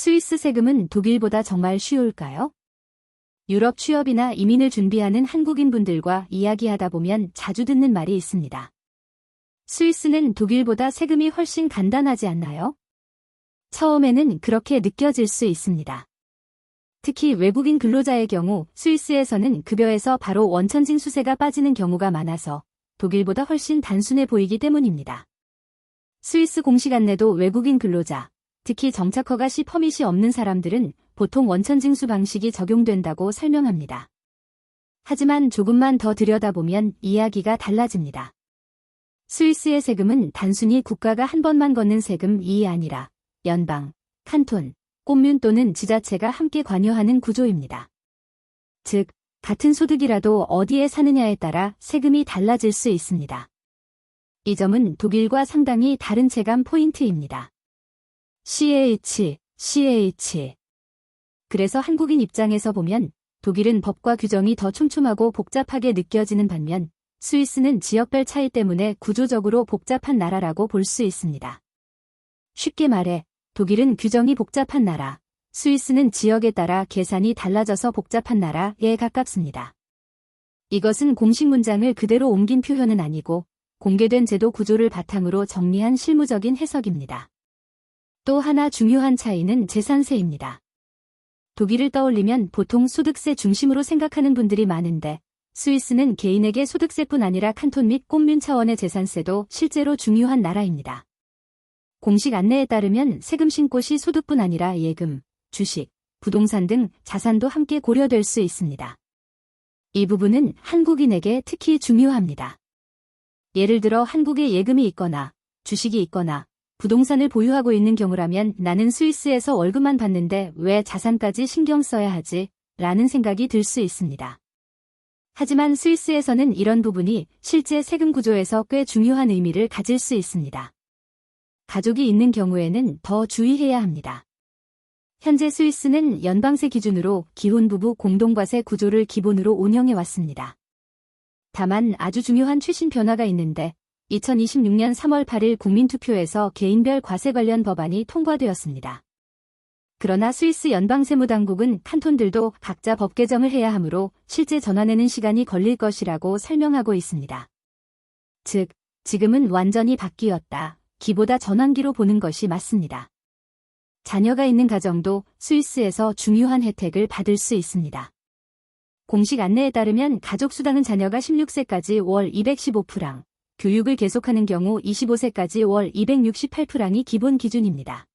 스위스 세금은 독일보다 정말 쉬울까요? 유럽 취업이나 이민을 준비하는 한국인분들과 이야기하다 보면 자주 듣는 말이 있습니다. 스위스는 독일보다 세금이 훨씬 간단하지 않나요? 처음에는 그렇게 느껴질 수 있습니다. 특히 외국인 근로자의 경우 스위스에서는 급여에서 바로 원천징수세가 빠지는 경우가 많아서 독일보다 훨씬 단순해 보이기 때문입니다. 스위스 공식 안내도 외국인 근로자, 특히 정착허가 시 퍼밋이 없는 사람들은 보통 원천징수 방식이 적용된다고 설명합니다. 하지만 조금만 더 들여다보면 이야기가 달라집니다. 스위스의 세금은 단순히 국가가 한 번만 걷는 세금이 아니라 연방, 칸톤, 꼼뮌 또는 지자체가 함께 관여하는 구조입니다. 즉, 같은 소득이라도 어디에 사느냐에 따라 세금이 달라질 수 있습니다. 이 점은 독일과 상당히 다른 체감 포인트입니다. CH. 그래서 한국인 입장에서 보면 독일은 법과 규정이 더 촘촘하고 복잡하게 느껴지는 반면 스위스는 지역별 차이 때문에 구조적으로 복잡한 나라라고 볼 수 있습니다. 쉽게 말해 독일은 규정이 복잡한 나라, 스위스는 지역에 따라 계산이 달라져서 복잡한 나라에 가깝습니다. 이것은 공식 문장을 그대로 옮긴 표현은 아니고 공개된 제도 구조를 바탕으로 정리한 실무적인 해석입니다. 또 하나 중요한 차이는 재산세입니다. 독일을 떠올리면 보통 소득세 중심으로 생각하는 분들이 많은데 스위스는 개인에게 소득세뿐 아니라 칸톤 및 꼼뮌 차원의 재산세도 실제로 중요한 나라입니다. 공식 안내에 따르면 세금 신고 시 소득뿐 아니라 예금, 주식, 부동산 등 자산도 함께 고려될 수 있습니다. 이 부분은 한국인에게 특히 중요합니다. 예를 들어 한국에 예금이 있거나 주식이 있거나 부동산을 보유하고 있는 경우라면 나는 스위스에서 월급만 받는데 왜 자산까지 신경 써야 하지? 라는 생각이 들 수 있습니다. 하지만 스위스에서는 이런 부분이 실제 세금 구조에서 꽤 중요한 의미를 가질 수 있습니다. 가족이 있는 경우에는 더 주의해야 합니다. 현재 스위스는 연방세 기준으로 기혼부부 공동과세 구조를 기본으로 운영해 왔습니다. 다만 아주 중요한 최신 변화가 있는데 2026년 3월 8일 국민투표에서 개인별 과세 관련 법안이 통과되었습니다. 그러나 스위스 연방세무당국은 칸톤들도 각자 법 개정을 해야 하므로 실제 전환에는 시간이 걸릴 것이라고 설명하고 있습니다. 즉, 지금은 완전히 바뀌었다. 기보다 전환기로 보는 것이 맞습니다. 자녀가 있는 가정도 스위스에서 중요한 혜택을 받을 수 있습니다. 공식 안내에 따르면 가족수당은 자녀가 16세까지 월 215프랑, 교육을 계속하는 경우 25세까지 월 268프랑이 기본 기준입니다.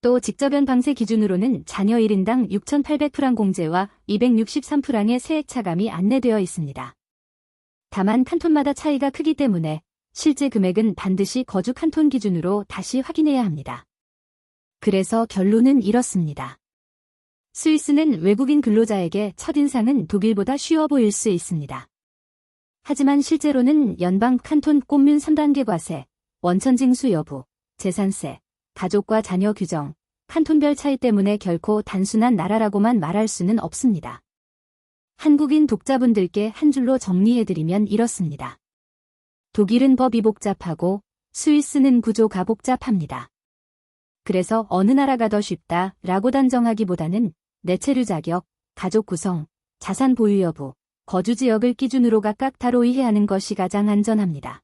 또 직접연 방세 기준으로는 자녀 1인당 6,800프랑 공제와 263프랑의 세액 차감이 안내되어 있습니다. 다만 칸톤마다 차이가 크기 때문에 실제 금액은 반드시 거주 칸톤 기준으로 다시 확인해야 합니다. 그래서 결론은 이렇습니다. 스위스는 외국인 근로자에게 첫인상은 독일보다 쉬워 보일 수 있습니다. 하지만 실제로는 연방, 칸톤, 꼼뮌 3단계 과세, 원천징수 여부, 재산세, 가족과 자녀 규정, 칸톤별 차이 때문에 결코 단순한 나라라고만 말할 수는 없습니다. 한국인 독자분들께 한 줄로 정리해드리면 이렇습니다. 독일은 법이 복잡하고 스위스는 구조가 복잡합니다. 그래서 어느 나라가 더 쉽다라고 단정하기보다는 내체류 자격, 가족 구성, 자산 보유 여부, 거주 지역을 기준으로 각각 따로 이해하는 것이 가장 안전합니다.